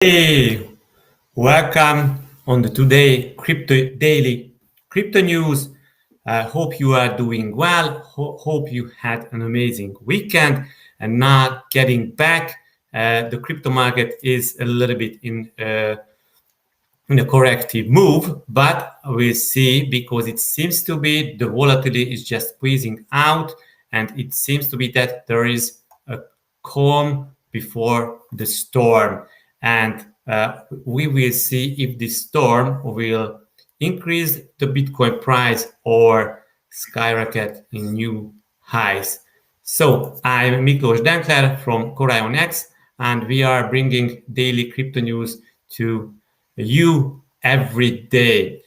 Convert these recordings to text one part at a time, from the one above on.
Hey, welcome on the today crypto daily crypto news. I hope you are doing well. Hope you had an amazing weekend. And now getting back, the crypto market is a little bit in a corrective move, but we'll see, because it seems to be the volatility is just squeezing out, and it seems to be that there is a calm before the storm. And we will see if this storm will increase the Bitcoin price or skyrocket in new highs. So I'm Miklós Denkler from CorionX, and we are bringing daily crypto news to you every day.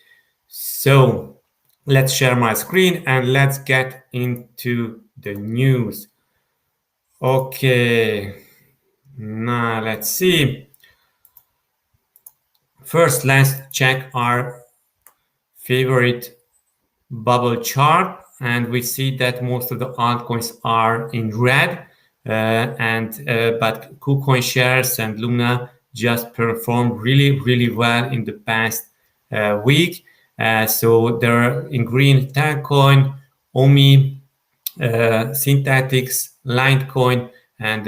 So let's share my screen and let's get into the news. Okay, now let's see. First, let's check our favorite bubble chart, and we see that most of the altcoins are in red, but KuCoin shares and Luna just performed really well in the past week. So they're in green: Tancoin, Omi, Synthetics, Litecoin, and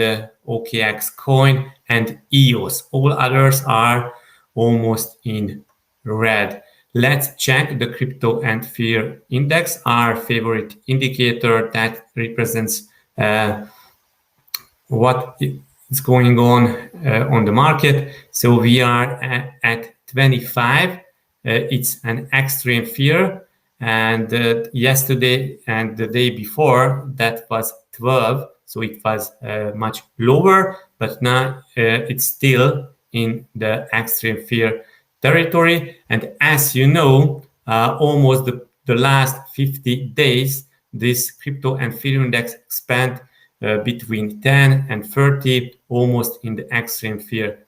OKX coin, and EOS. All others are almost in red. Let's check the crypto and fear index, our favorite indicator that represents what is going on the market. So we are at 25. It's an extreme fear, and yesterday and the day before that was 12. So it was much lower, but now it's still in the extreme fear territory. And as you know, almost the last 50 days, this crypto and fear index spent between 10 and 30, almost in the extreme fear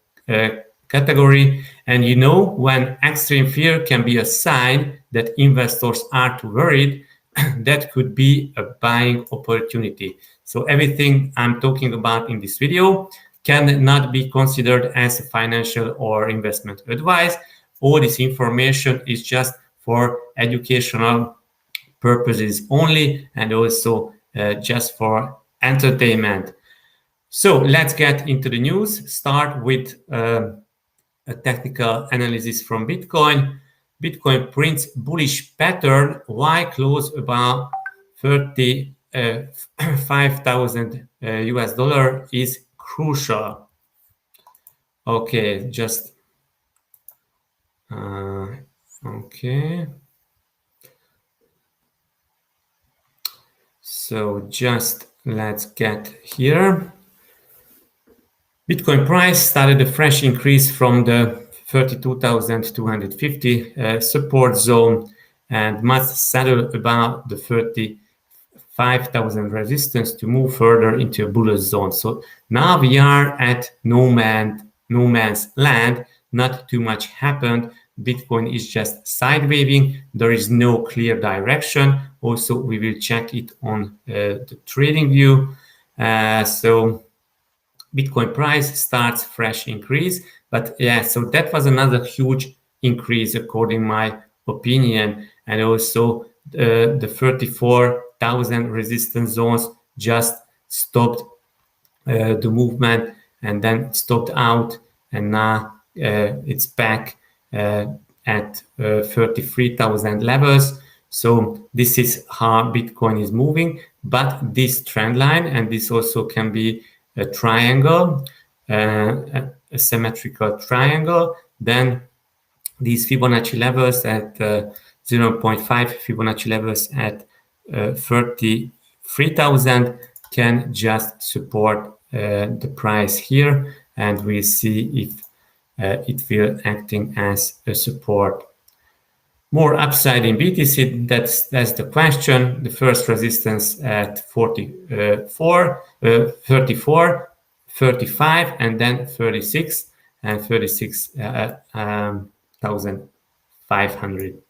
category. And you know, when extreme fear can be a sign that investors are too worried, that could be a buying opportunity. So everything I'm talking about in this video cannot be considered as a financial or investment advice. All this information is just for educational purposes only, and also just for entertainment. So let's get into the news. Start with a technical analysis from Bitcoin. Bitcoin prints bullish pattern. Why close about 35,000 US dollar is crucial. Okay, just okay. So just let's get here. Bitcoin price started a fresh increase from the 32,250 support zone and must settle about the 35,000 resistance to move further into a bullish zone. So now we are at no man's land. Not too much happened. Bitcoin is just side waving. There is no clear direction. Also, we will check it on the trading view. So Bitcoin price starts fresh increase, but yeah, so that was another huge increase according to my opinion. And also the 34,000 resistance zones just stopped the movement and then stopped out, and now it's back at 33,000 levels. So this is how Bitcoin is moving. But this trend line, and this also can be a triangle, a symmetrical triangle, then these Fibonacci levels at 0.5 Fibonacci levels at 33,000 can just support the price here, and we'll see if it will acting as a support. More upside in BTC, that's the question. The first resistance at 34, 34, 35, and then 36 and 36,500.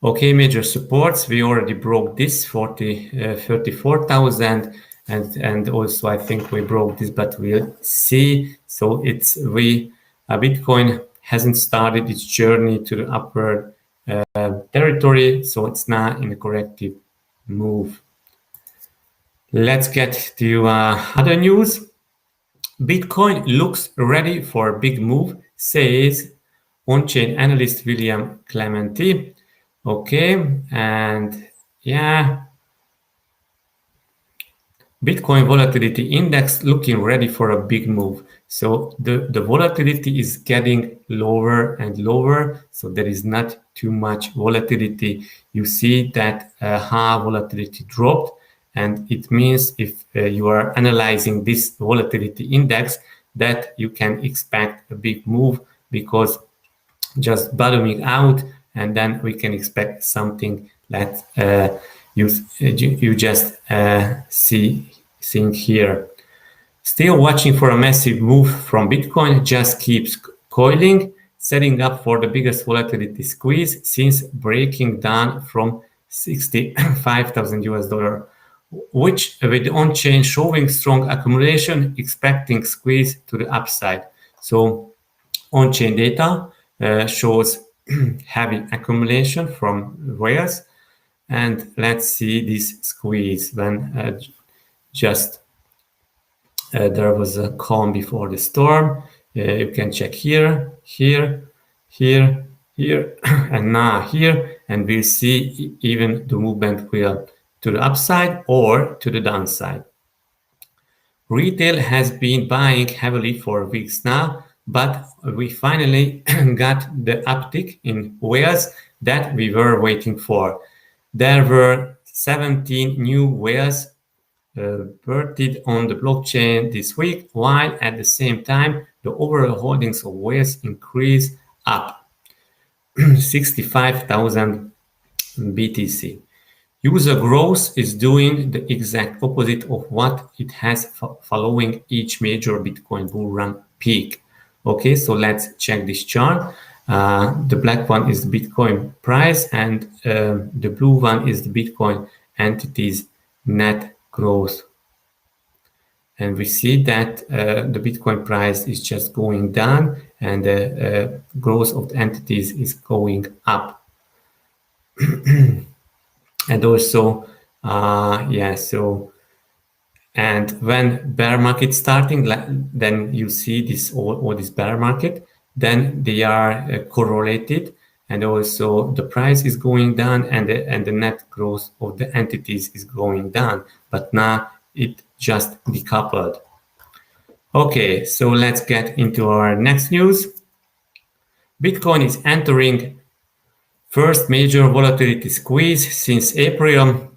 Okay, major supports. We already broke this 34,000, and also I think we broke this, but we'll see. So Bitcoin hasn't started its journey to the upward territory, so it's not in a corrective move. Let's get to other news. Bitcoin looks ready for a big move, says on-chain analyst William Clementi. Okay, and yeah, Bitcoin volatility index looking ready for a big move. So the volatility is getting lower and lower. So there is not too much volatility. You see that high volatility dropped. And it means if you are analyzing this volatility index, that you can expect a big move, because just bottoming out, and then we can expect something that you just seeing here. Still watching for a massive move from Bitcoin, just keeps coiling, setting up for the biggest volatility squeeze since breaking down from 65,000 US dollar, which with on-chain showing strong accumulation, expecting squeeze to the upside. So on-chain data shows heavy accumulation from whales, and let's see this squeeze when just there was a calm before the storm. You can check here, here, here, here, and now here, and we'll see even the movement will to the upside or to the downside. Retail has been buying heavily for weeks now, but we finally got the uptick in whales that we were waiting for. There were 17 new whales birthed on the blockchain this week, while at the same time, the overall holdings of whales increased up 65,000 BTC. User growth is doing the exact opposite of what it has following each major Bitcoin bull run peak. Okay, so let's check this chart. The black one is the Bitcoin price, and the blue one is the Bitcoin entities net growth. And we see that the Bitcoin price is just going down, and the growth of the entities is going up. And also, and when bear market starting, then you see this or this bear market, then they are correlated, and also the price is going down, and the net growth of the entities is going down. But now it just decoupled. Okay, so let's get into our next news. Bitcoin is entering first major volatility squeeze since April.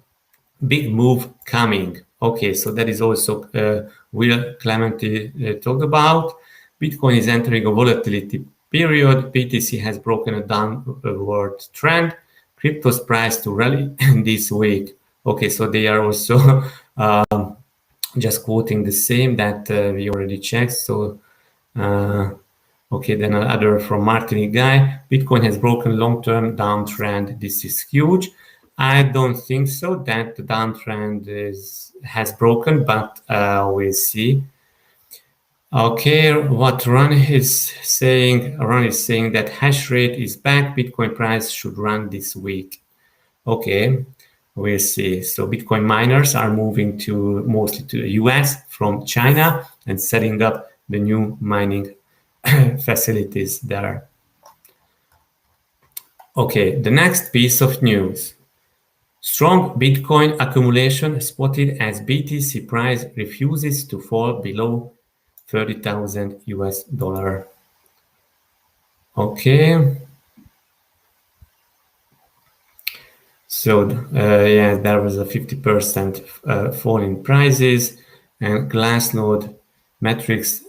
Big move coming. Okay, so that is also Will Clementi talked about. Bitcoin is entering a volatility period. BTC has broken a downward trend. Crypto's price to rally this week. Okay, so they are also just quoting the same that we already checked. So, okay, then another from Martini Guy. Bitcoin has broken long-term downtrend. This is huge. I don't think so that the downtrend has broken, but we'll see. Okay, what Ron is saying that hash rate is back. Bitcoin price should run this week. Okay, we'll see. So Bitcoin miners are moving mostly to the US from China and setting up the new mining facilities there. Okay, the next piece of news. Strong Bitcoin accumulation spotted as BTC price refuses to fall below 30,000 US dollar. Okay. So there was a 50% fall in prices, and Glassnode metrics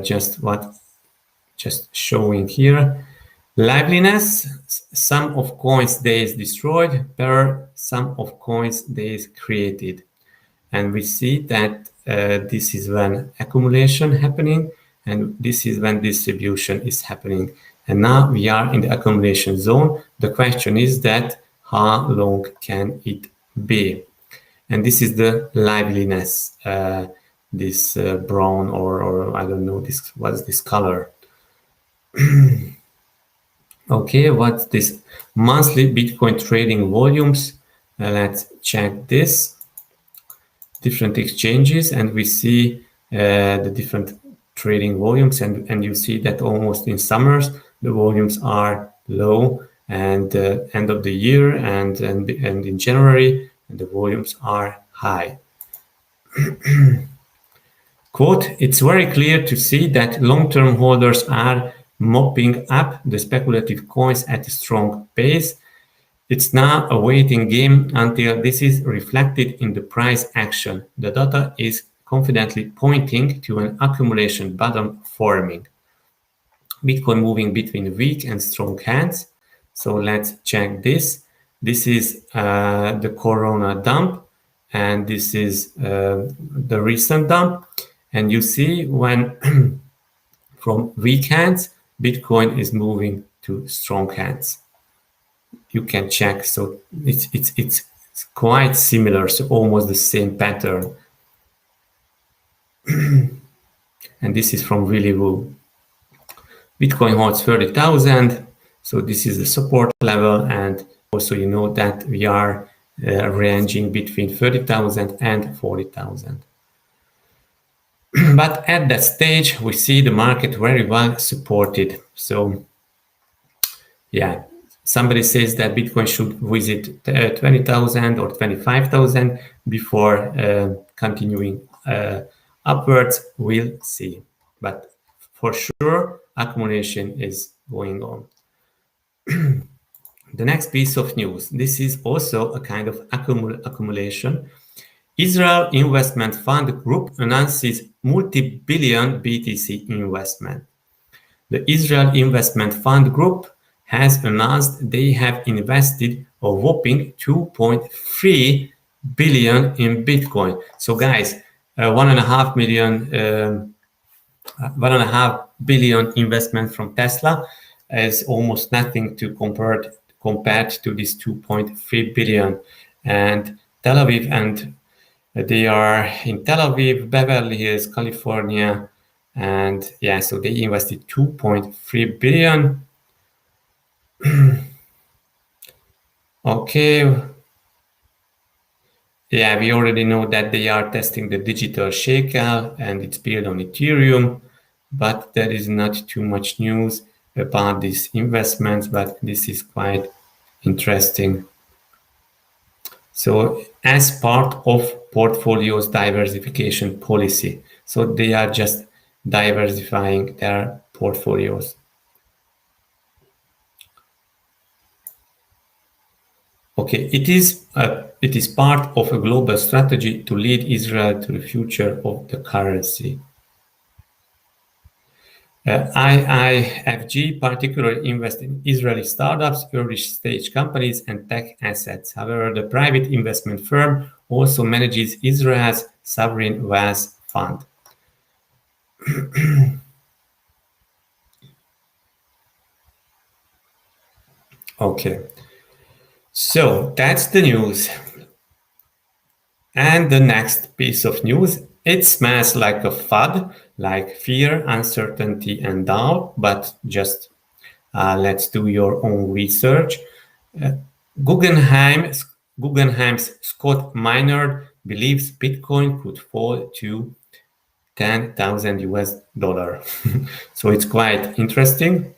just showing here. Liveliness, sum of coins days destroyed per sum of coins days created. And we see that this is when accumulation happening, and this is when distribution is happening. And now we are in the accumulation zone. The question is that how long can it be? And this is the liveliness this brown or I don't know, this what's this color. Okay, what's this monthly Bitcoin trading volumes? Let's check this. Different exchanges, and we see the different trading volumes, and you see that almost in summers the volumes are low, and end of the year and in January the volumes are high. Quote, it's very clear to see that long-term holders are mopping up the speculative coins at a strong pace. It's now a waiting game until this is reflected in the price action. The data is confidently pointing to an accumulation bottom forming. Bitcoin moving between weak and strong hands. So let's check this. This is the Corona dump, and this is the recent dump. And you see when from weak hands, Bitcoin is moving to strong hands. You can check. So it's quite similar, so almost the same pattern. And this is from Willy Woo. Bitcoin holds 30,000. So this is the support level, and also you know that we are ranging between 30,000 and 40,000. But at that stage, we see the market very well supported. So yeah, somebody says that Bitcoin should visit 20,000 or 25,000 before continuing upwards. We'll see. But for sure, accumulation is going on. The next piece of news. This is also a kind of accumulation. Israel Investment Fund Group announces multi-billion BTC investment. The Israel Investment Fund Group has announced they have invested a whopping 2.3 billion in Bitcoin. So guys, 1.5 billion investment from Tesla is almost nothing to compared to this 2.3 billion. And Tel Aviv, and they are in Tel Aviv, Beverly Hills, California, and yeah, so they invested 2.3 billion. Okay. Yeah, we already know that they are testing the digital shekel and it's built on Ethereum, but there is not too much news about these investments, but this is quite interesting. So as part of portfolios diversification policy, so they are just diversifying their portfolios. Okay, it is part of a global strategy to lead Israel to the future of the currency. IIFG particularly invests in Israeli startups, early-stage companies, and tech assets. However, the private investment firm also manages Israel's sovereign wealth fund. Okay, so that's the news. And the next piece of news, it smells like a FUD, like fear, uncertainty, and doubt, but just let's do your own research. Guggenheim's Scott Minerd believes Bitcoin could fall to 10,000 US dollar. So it's quite interesting.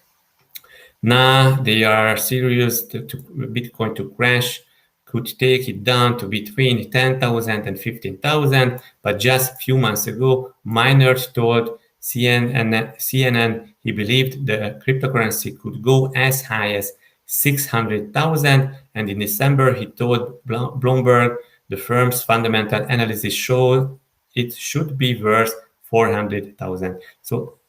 Now they are serious to Bitcoin to crash, could take it down to between 10,000 and 15,000. But just a few months ago, Minerd told CNN he believed the cryptocurrency could go as high as 600,000. And in December, he told Bloomberg the firm's fundamental analysis showed it should be worth 400,000. So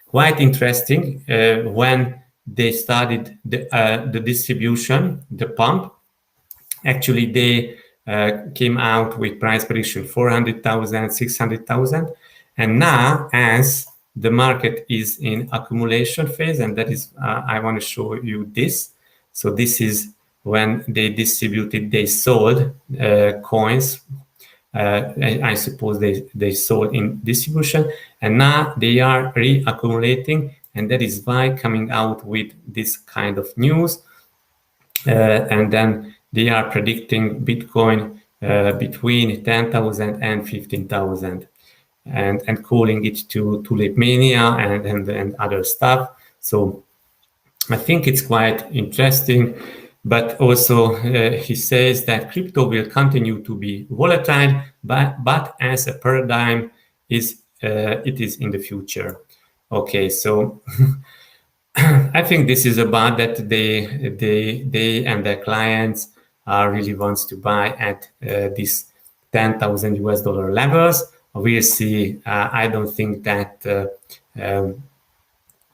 quite interesting. When they started the distribution, the pump, actually they came out with price prediction 400,000, 600,000. And now, as the market is in accumulation phase, and that is, I want to show you this. So this is when they distributed, they sold coins I suppose they sold in distribution, and now they are reaccumulating, and that is why coming out with this kind of news. And then they are predicting Bitcoin between 10,000 and 15,000, and calling it to tulip mania and other stuff. So I think it's quite interesting. But also he says that crypto will continue to be volatile, but as a paradigm it is in the future. Okay, so I think this is about that they and their clients really wants to buy at this 10,000 US dollar levels. We'll see. I don't think that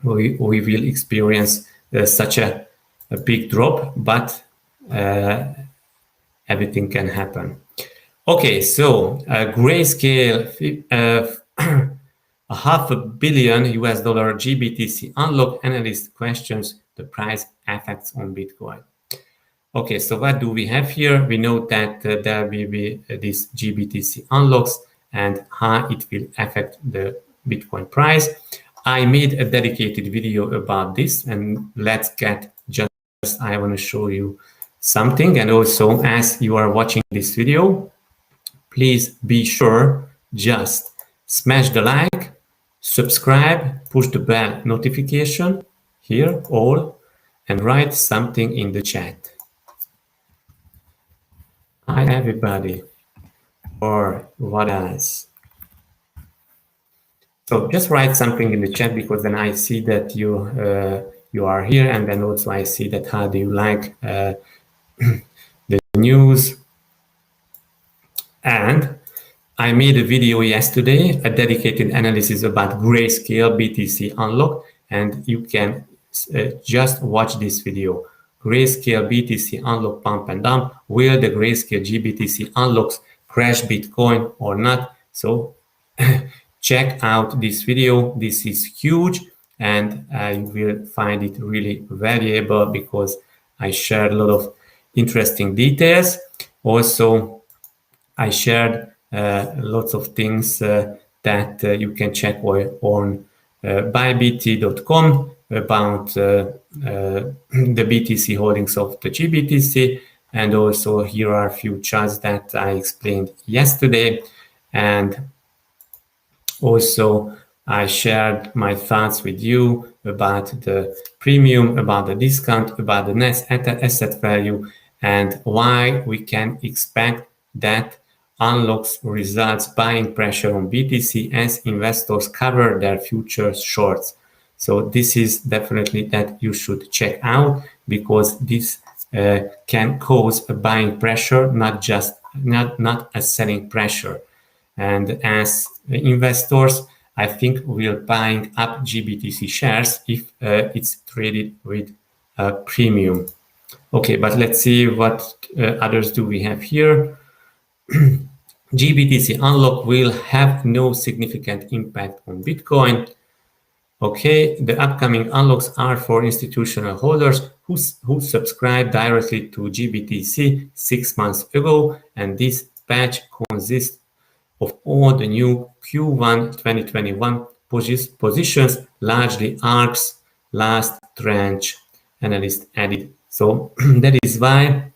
we will experience such a big drop, but everything can happen. Okay, so Grayscale, a $500 million US dollar GBTC unlock. Analyst questions the price effects on Bitcoin. Okay, so what do we have here? We know that there will be these GBTC unlocks and how it will affect the Bitcoin price. I made a dedicated video about this, and let's get just, I want to show you something. And also, as you are watching this video, please be sure just smash the like, subscribe, push the bell notification here, all, and write something in the chat. Hi everybody, or what else? So just write something in the chat, because then I see that you are here, and then also I see that how do you like the news. And I made a video yesterday, a dedicated analysis about Grayscale BTC unlock, and you can just watch this video. Grayscale BTC unlock pump and dump. Will the Grayscale GBTC unlocks crash Bitcoin or not? So check out this video. This is huge, and you will find it really valuable because I shared a lot of interesting details. Also, I shared lots of things that you can check on buybt.com about the BTC holdings of the GBTC. And also here are a few charts that I explained yesterday. And also I shared my thoughts with you about the premium, about the discount, about the net asset value, and why we can expect that unlocks results buying pressure on BTC as investors cover their future shorts. So this is definitely that you should check out, because this can cause a buying pressure, not a selling pressure. And as investors, I think we're buying up GBTC shares if it's traded with a premium. Okay, but let's see what others do we have here. GBTC unlock will have no significant impact on Bitcoin. Okay, the upcoming unlocks are for institutional holders who subscribed directly to GBTC 6 months ago, and this batch consists of all the new Q1 2021 positions, largely ARK's last tranche, analyst added. So that is why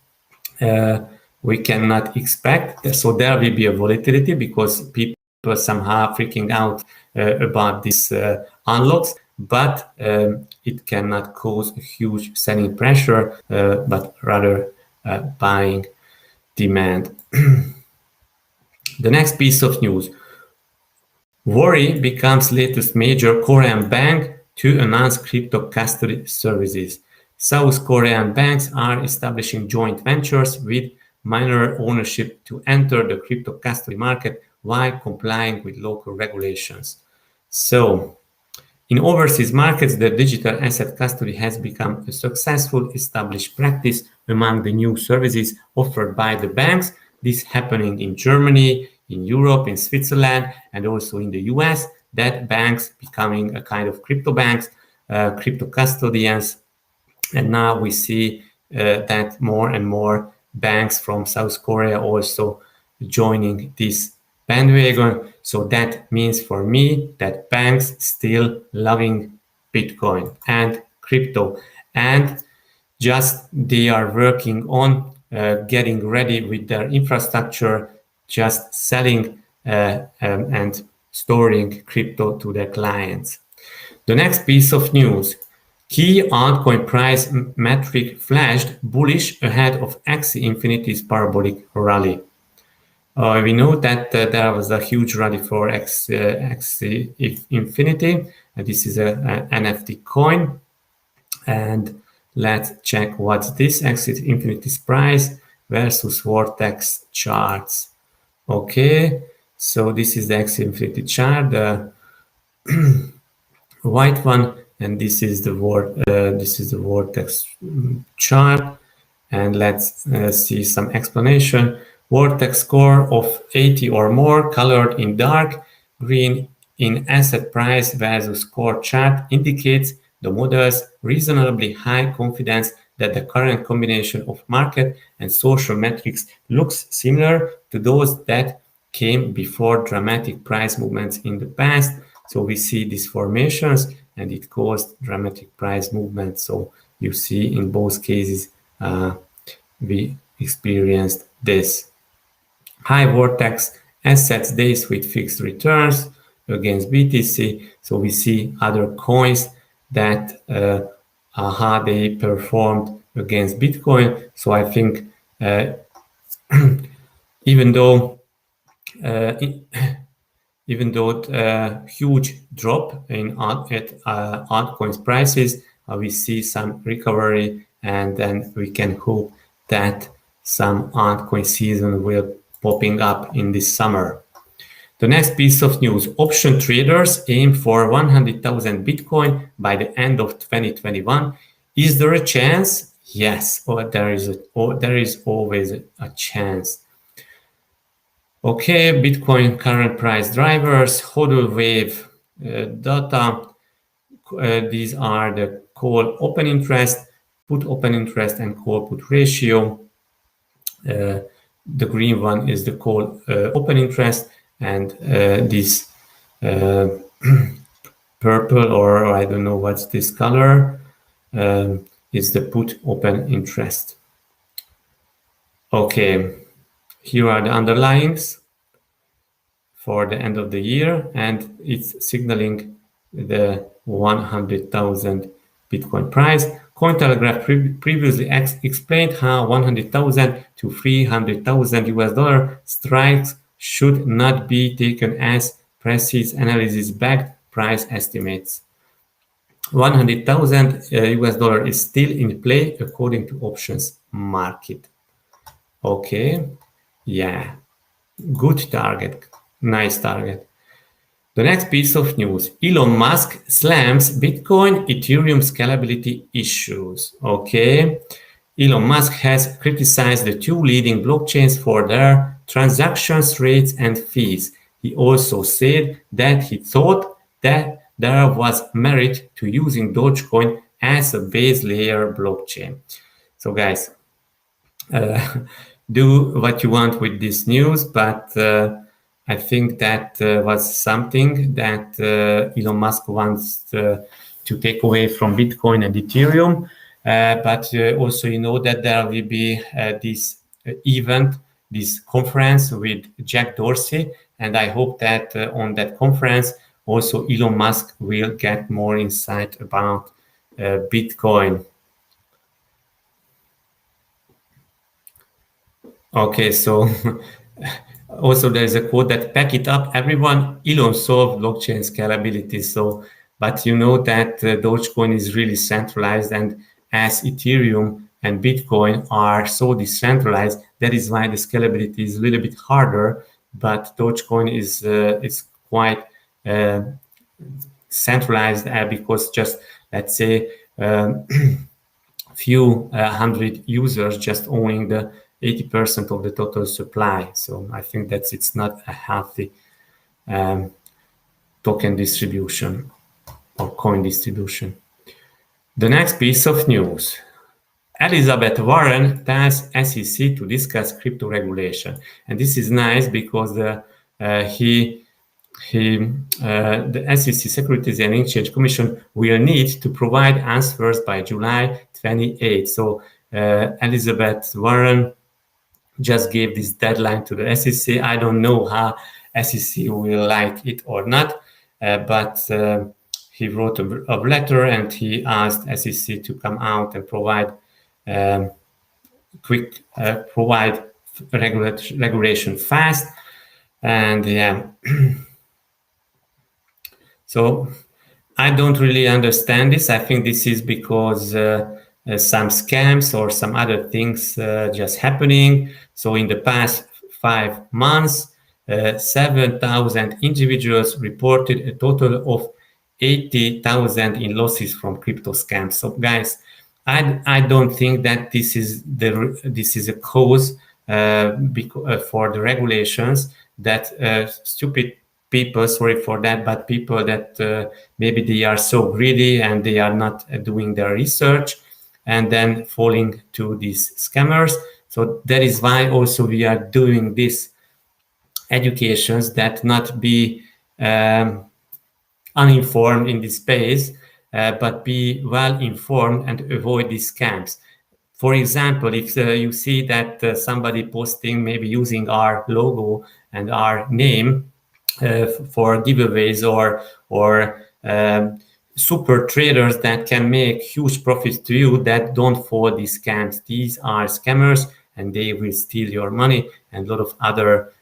we cannot expect. So there will be a volatility because people are somehow freaking out about these unlocks, but it cannot cause a huge selling pressure, but rather buying demand. The next piece of news. Worry becomes latest major Korean bank to announce crypto custody services. South Korean banks are establishing joint ventures with minor ownership to enter the crypto custody market while complying with local regulations. So, in overseas markets, the digital asset custody has become a successful established practice among the new services offered by the banks. This happening in Germany, in Europe, in Switzerland, and also in the US, that banks becoming a kind of crypto banks, crypto custodians. And now we see that more and more banks from South Korea also joining this bandwagon. So that means for me that banks still loving Bitcoin and crypto, and just they are working on getting ready with their infrastructure, just selling and storing crypto to their clients. The next piece of news: key altcoin price metric flashed bullish ahead of Axie Infinity's parabolic rally. We know that there was a huge rally for Axie Infinity. This is an NFT coin. And let's check what's this Axie Infinity's price versus Vortex charts. Okay, so this is the Axie Infinity chart, the white one, and this is the Vortex chart. And let's see some explanation. Vortex score of 80 or more, colored in dark green in asset price versus score chart, indicates the model's reasonably high confidence that the current combination of market and social metrics looks similar to those that came before dramatic price movements in the past. So we see these formations and it caused dramatic price movements. So you see in both cases we experienced this. High Vortex assets days with fixed returns against BTC. So we see other coins that how they performed against Bitcoin. So I think even though huge drop in altcoins prices, we see some recovery, and then we can hope that some altcoin season will popping up in this summer. The next piece of news: option traders aim for 100,000 Bitcoin by the end of 2021. Is there a chance? Yes, there is always a chance. Okay, Bitcoin current price drivers, hodl wave data. These are the call open interest, put open interest, and call put ratio. The green one is the call open interest, and this purple, or I don't know what's this color, is the put open interest. Okay, here are the underlyings for the end of the year, and it's signaling the 100,000 Bitcoin price. Cointelegraph previously explained how 100,000 to 300,000 US dollar strikes should not be taken as precise analysis-backed price estimates. 100,000 US dollar is still in play according to options market. Okay, yeah, good target, nice target. The next piece of news: Elon Musk slams Bitcoin Ethereum scalability issues. Okay, Elon Musk has criticized the two leading blockchains for their transactions rates and fees. He also said that he thought that there was merit to using Dogecoin as a base layer blockchain. So guys, do what you want with this news, but I think that was something that Elon Musk wants to take away from Bitcoin and Ethereum. But also, you know that there will be this event, this conference with Jack Dorsey. And I hope that on that conference, also Elon Musk will get more insight about Bitcoin. Okay, so also there's a quote that pack it up, everyone, Elon solved blockchain scalability. So, but you know that Dogecoin is really centralized, and as Ethereum and Bitcoin are so decentralized, that is why the scalability is a little bit harder. But Dogecoin is quite centralized because just let's say few hundred users just owning the 80% of the total supply. So I think that it's not a healthy token distribution or coin distribution. The next piece of news: Elizabeth Warren tells SEC to discuss crypto regulation, and this is nice because the SEC Securities and Exchange Commission will need to provide answers by July 28. So Elizabeth Warren just gave this deadline to the SEC. I don't know how SEC will like it or not, but he wrote a letter and he asked SEC to come out and provide provide regulation fast. And yeah, so I don't really understand this. I think this is because some scams or some other things just happening. So in the past 5 months, 7,000 individuals reported a total of 80,000 in losses from crypto scams. So guys, I don't think that this is a cause for the regulations that stupid people, sorry for that, but people that maybe they are so greedy and they are not doing their research and then falling to these scammers. So that is why also we are doing this educations that not be uninformed in this space, but be well informed and avoid these scams. For example, if you see that somebody posting maybe using our logo and our name for giveaways or super traders that can make huge profits to you, that don't fall these scams. These are scammers and they will steal your money, and a lot of other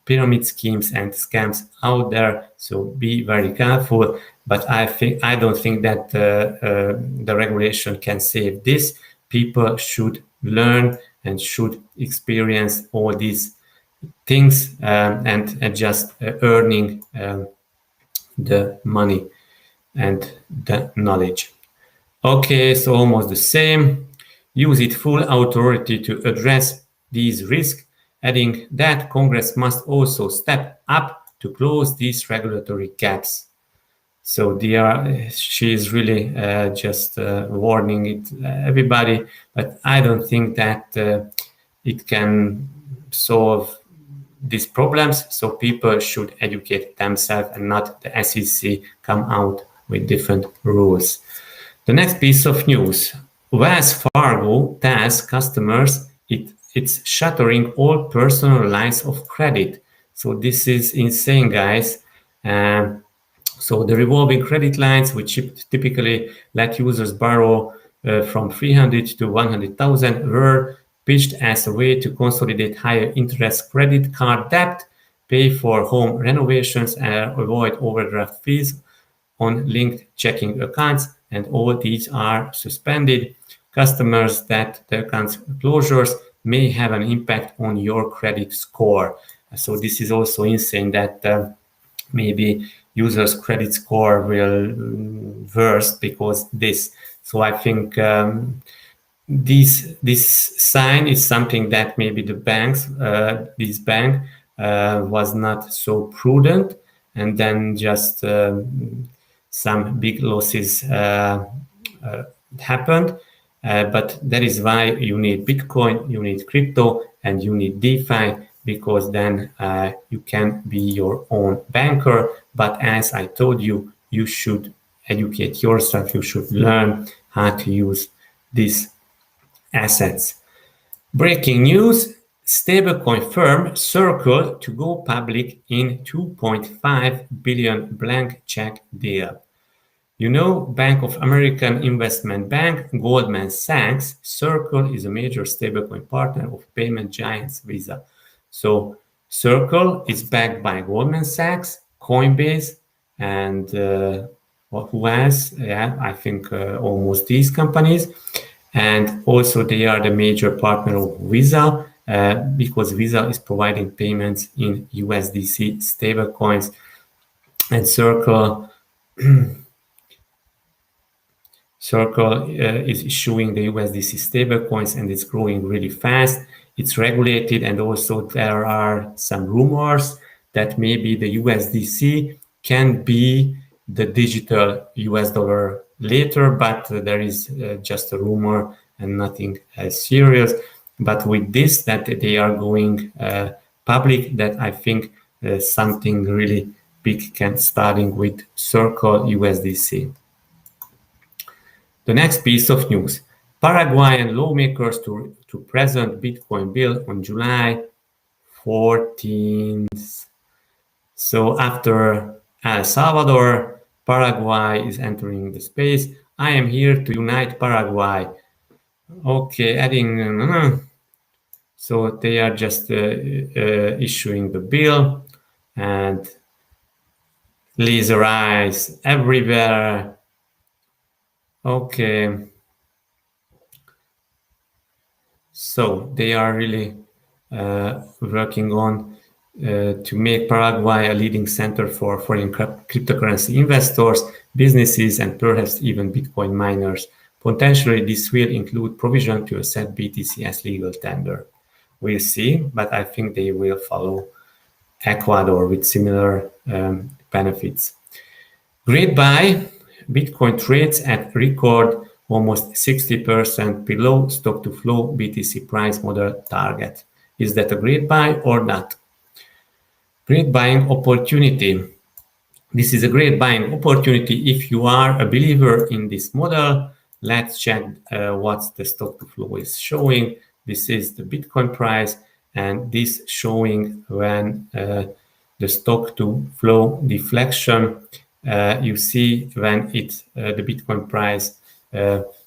pyramid schemes and scams out there. So be very careful. But I don't think that the regulation can save this. People should learn and should experience all these things and just earning the money and the knowledge. Okay, so almost the same. Use its full authority to address these risks, adding that Congress must also step up to close these regulatory gaps. So she is really just warning it everybody, but I don't think that it can solve these problems. So people should educate themselves and not the SEC come out with different rules. The next piece of news: Wells Fargo tells customers it's shuttering all personal lines of credit. So this is insane, guys. So the revolving credit lines, which typically let users borrow from 300 to 100,000, were pitched as a way to consolidate higher interest credit card debt, pay for home renovations, and avoid overdraft fees on linked checking accounts. And all these are suspended. Customers that the account closures may have an impact on your credit score. So this is also insane that maybe users' credit score will worse because this. So I think this sign is something that maybe the banks, this bank was not so prudent, and then just some big losses happened. But that is why you need Bitcoin, you need crypto, and you need DeFi, because then you can be your own banker. But as I told you, you should educate yourself. You should learn how to use these assets. Breaking news: stablecoin firm Circle to go public in $2.5 billion blank check deal. You know, Bank of American Investment Bank, Goldman Sachs, Circle is a major stablecoin partner of payment giants Visa. So Circle is backed by Goldman Sachs, Coinbase, and who else? Yeah, I think almost these companies. And also they are the major partner of Visa because Visa is providing payments in USDC stablecoins. And Circle is issuing the USDC stablecoins, and it's growing really fast. It's regulated, and also there are some rumors that maybe the USDC can be the digital US dollar later, but there is just a rumor and nothing serious. But with this, that they are going public, that I think something really big can starting with Circle USDC. The next piece of news: Paraguayan lawmakers to present Bitcoin bill on July 14th. So after El Salvador, Paraguay is entering the space. I am here to unite Paraguay. Okay, adding. So they are just issuing the bill, and laser eyes everywhere. Okay. So they are really working on to make Paraguay a leading center for foreign cryptocurrency investors, businesses, and perhaps even Bitcoin miners. Potentially, this will include provision to accept BTC as legal tender. We'll see, but I think they will follow Ecuador with similar benefits. Great buy. Bitcoin trades at record almost 60% below stock-to-flow BTC price model target. Is that a great buy or not? Great buying opportunity. This is a great buying opportunity if you are a believer in this model. Let's check what the stock-to-flow is showing. This is the Bitcoin price, and this showing when the stock-to-flow deflection. You see when it the Bitcoin price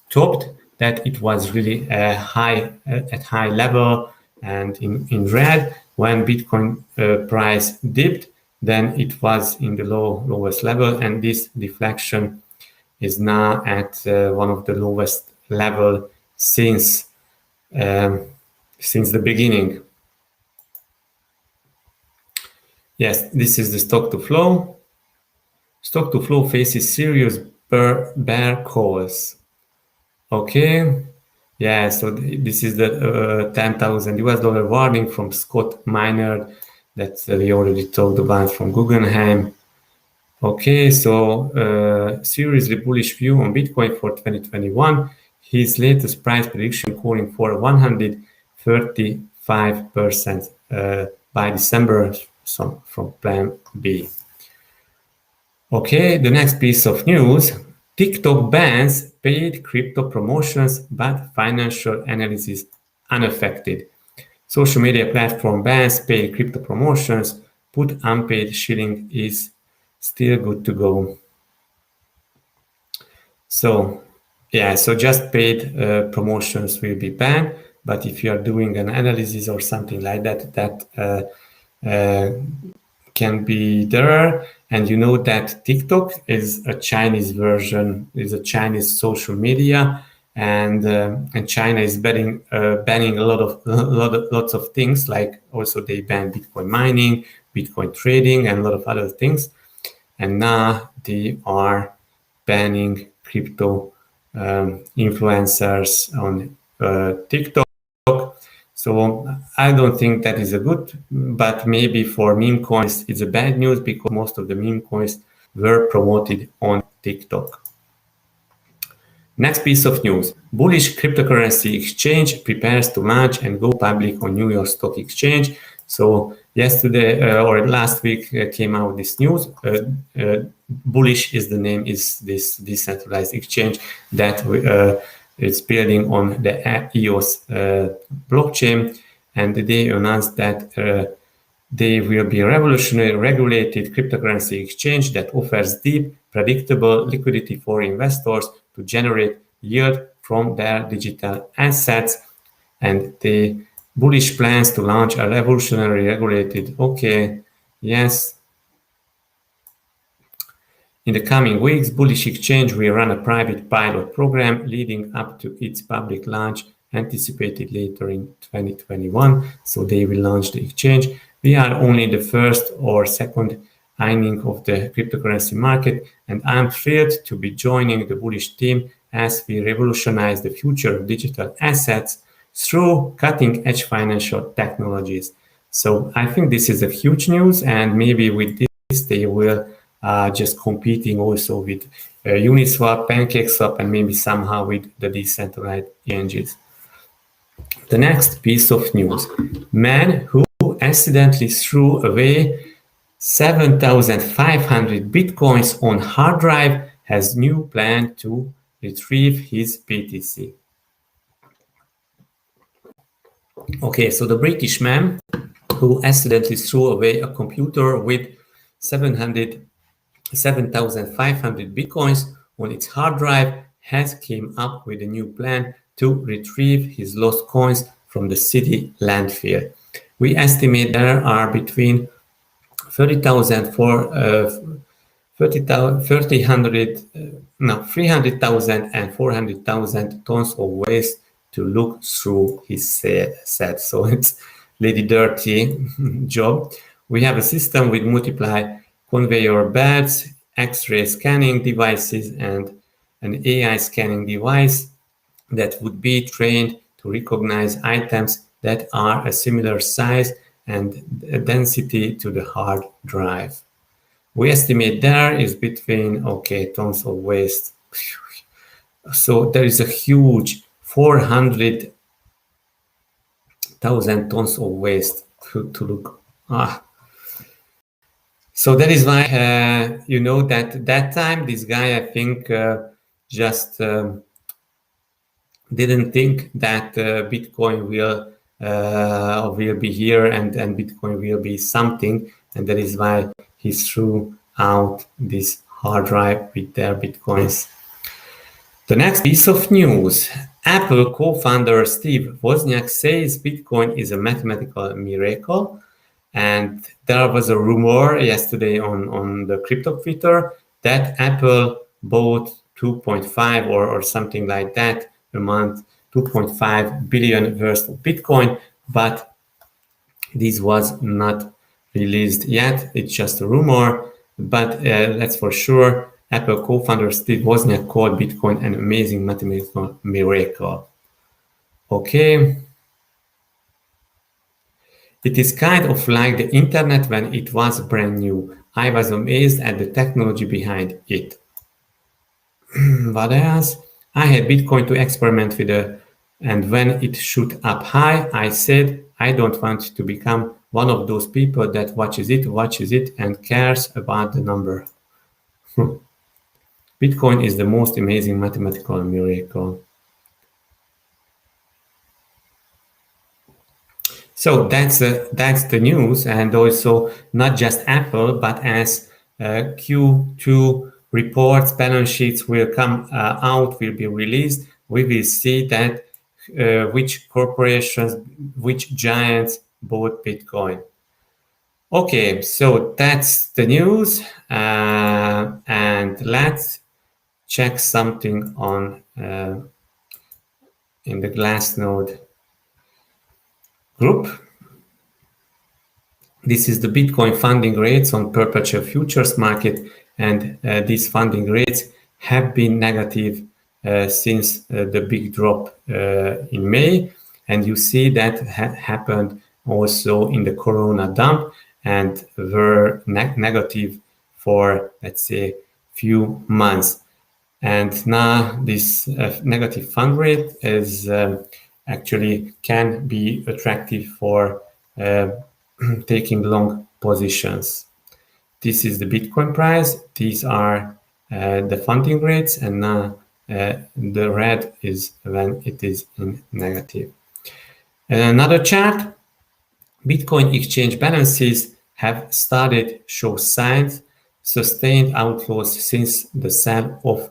topped, that it was really high at high level and in red. When Bitcoin price dipped, then it was in the lowest level, and this deflection is now at one of the lowest level since the beginning. Yes, this is the stock-to-flow. Stock-to-flow faces serious bear calls. Okay, yeah, so this is the $10,000 warning from Scott Minerd that we already talked about from Guggenheim. Okay, so seriously bullish view on Bitcoin for 2021. His latest price prediction calling for 135% by December, from Plan B. Okay, the next piece of news. TikTok bans paid crypto promotions, but financial analysis unaffected. Social media platform bans paid crypto promotions, put unpaid shilling is still good to go. So, yeah, so just paid promotions will be banned, but if you are doing an analysis or something like that, that can be there. And you know that TikTok is a Chinese version, is a Chinese social media, and China is banning lots of things, like also they banned Bitcoin mining, Bitcoin trading, and a lot of other things. And now they are banning crypto influencers on TikTok. So I don't think that is a good, but maybe for meme coins, it's a bad news because most of the meme coins were promoted on TikTok. Next piece of news. Bullish cryptocurrency exchange prepares to launch and go public on New York Stock Exchange. So yesterday or last week came out this news. Bullish is the name, is this decentralized exchange that it's building on the EOS blockchain, and they announced that they will be a revolutionary regulated cryptocurrency exchange that offers deep, predictable liquidity for investors to generate yield from their digital assets. And the bullish plans to launch a revolutionary regulated, okay, yes. In the coming weeks, Bullish Exchange will run a private pilot program leading up to its public launch, anticipated later in 2021. So they will launch the exchange. We are only the first or second inning of the cryptocurrency market, and I'm thrilled to be joining the Bullish team as we revolutionize the future of digital assets through cutting-edge financial technologies. So I think this is a huge news, and maybe with this they will just competing also with Uniswap, PancakeSwap, and maybe somehow with the decentralized exchanges. The next piece of news: man who accidentally threw away 7,500 bitcoins on hard drive has new plan to retrieve his BTC. Okay, so the British man who accidentally threw away a computer with 7,500 bitcoins on its hard drive has came up with a new plan to retrieve his lost coins from the city landfill. We estimate there are between 300,000 and 400,000 tons of waste to look through, he said. So it's really dirty job. We have a system with multiple conveyor belts, X-ray scanning devices, and an AI scanning device that would be trained to recognize items that are a similar size and density to the hard drive. We estimate there is between, tons of waste. So there is a huge 400,000 tons of waste to look. So that is why, that time, this guy, I think, just didn't think that Bitcoin will be here and Bitcoin will be something. And that is why he threw out this hard drive with their Bitcoins. The next piece of news: Apple co-founder Steve Wozniak says Bitcoin is a mathematical miracle. And there was a rumor yesterday on the crypto Twitter that Apple bought 2.5 or something like that a month, 2.5 billion worth of Bitcoin, but this was not released yet. It's just a rumor, but that's for sure. Apple co-founder Steve Wozniak called Bitcoin an amazing mathematical miracle. Okay. It is kind of like the internet when it was brand new. I was amazed at the technology behind it. What else? I had Bitcoin to experiment with and when it shoot up high, I said, I don't want to become one of those people that watches it and cares about the number. Bitcoin is the most amazing mathematical miracle. So that's the news, and also not just Apple, but as Q2 reports, balance sheets will come out, will be released, we will see that which corporations, which giants bought Bitcoin. Okay, so that's the news, and let's check something on in the Glassnode group. This is the Bitcoin funding rates on perpetual futures market, and these funding rates have been negative since the big drop in May, and you see that happened also in the Corona dump and were negative for, let's say, few months. And now this negative fund rate is actually can be attractive for taking long positions. This is the Bitcoin price. These are the funding rates, and now the red is when it is in negative. And another chart: Bitcoin exchange balances have started show signs sustained outflows since the sell of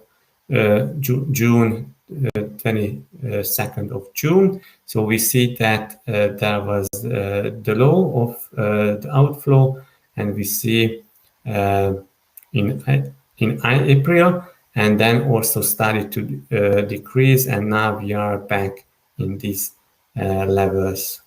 June 22nd of June. So we see that there was the low of the outflow, and we see in April, and then also started to decrease, and now we are back in these levels.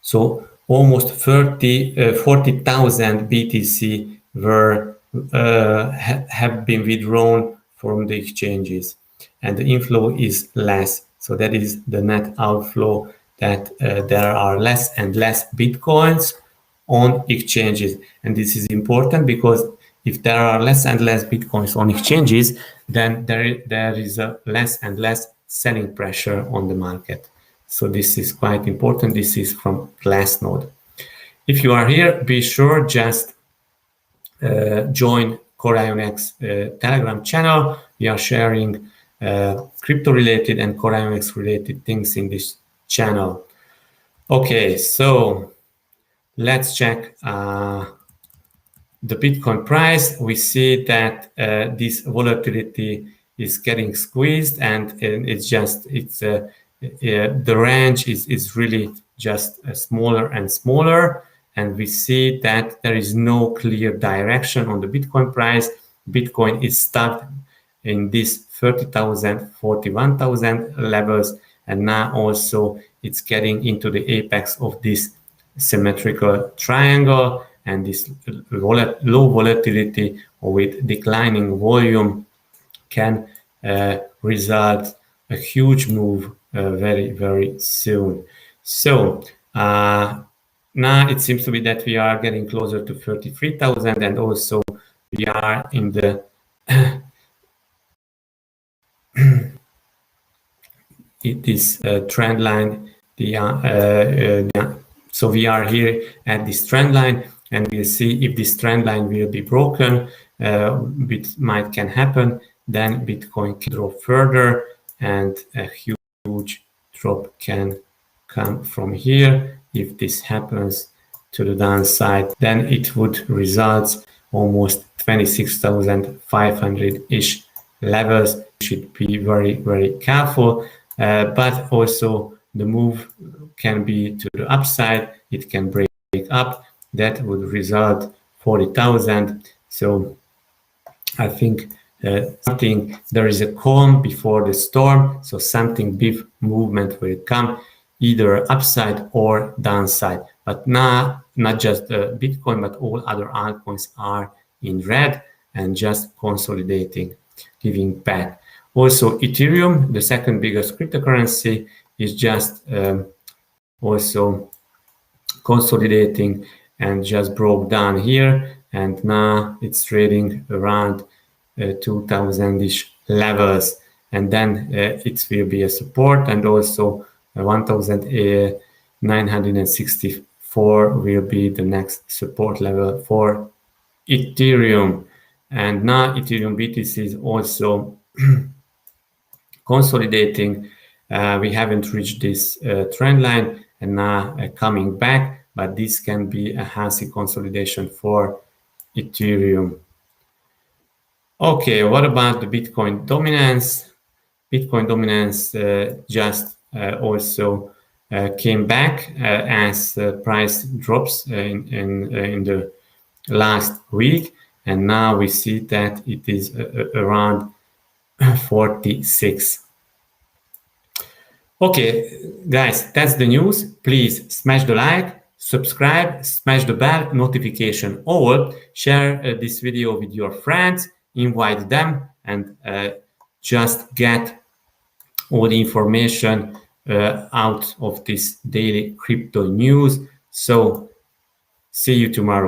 So almost 40,000 BTC were have been withdrawn from the exchanges, and the inflow is less. So that is the net outflow, that there are less and less Bitcoins on exchanges. And this is important because if there are less and less Bitcoins on exchanges, then there is a less and less selling pressure on the market. So this is quite important. This is from Glassnode. If you are here, be sure just join CorionX Telegram channel. We are sharing crypto-related and CorionX-related things in this channel. Okay, so let's check the Bitcoin price. We see that this volatility is getting squeezed, and the range is really just smaller and smaller. And we see that there is no clear direction on the Bitcoin price. Bitcoin is stuck in this 30,000, 41,000 levels, and now also it's getting into the apex of this symmetrical triangle, and this low volatility with declining volume can result a huge move very, very soon. So now it seems to be that we are getting closer to 33,000, and also we are in the this trend line. So we are here at this trend line, and we'll see if this trend line will be broken. It can happen. Then Bitcoin can drop further, and a huge drop can come from here. If this happens to the downside, then it would result almost 26,500-ish levels. Should be very, very careful. But also the move can be to the upside. It can break up. That would result 40,000. So I think there is a calm before the storm. So something big movement will come, either upside or downside. But not just Bitcoin, but all other altcoins are in red and just consolidating, giving back. Also, Ethereum, the second biggest cryptocurrency, is just also consolidating and just broke down here, and now it's trading around 2,000-ish levels, and then it will be a support, and also 1,964 will be the next support level for Ethereum. And now Ethereum BTC is also consolidating. We haven't reached this trend line, and now coming back, but this can be a healthy consolidation for Ethereum. Okay, what about the Bitcoin dominance? Bitcoin dominance just also came back as price drops in the last week, and now we see that it is around 46. Okay, guys, that's the news. Please smash the like, subscribe, smash the bell, notification all, share this video with your friends, invite them, and just get all the information out of this daily crypto news. So see you tomorrow.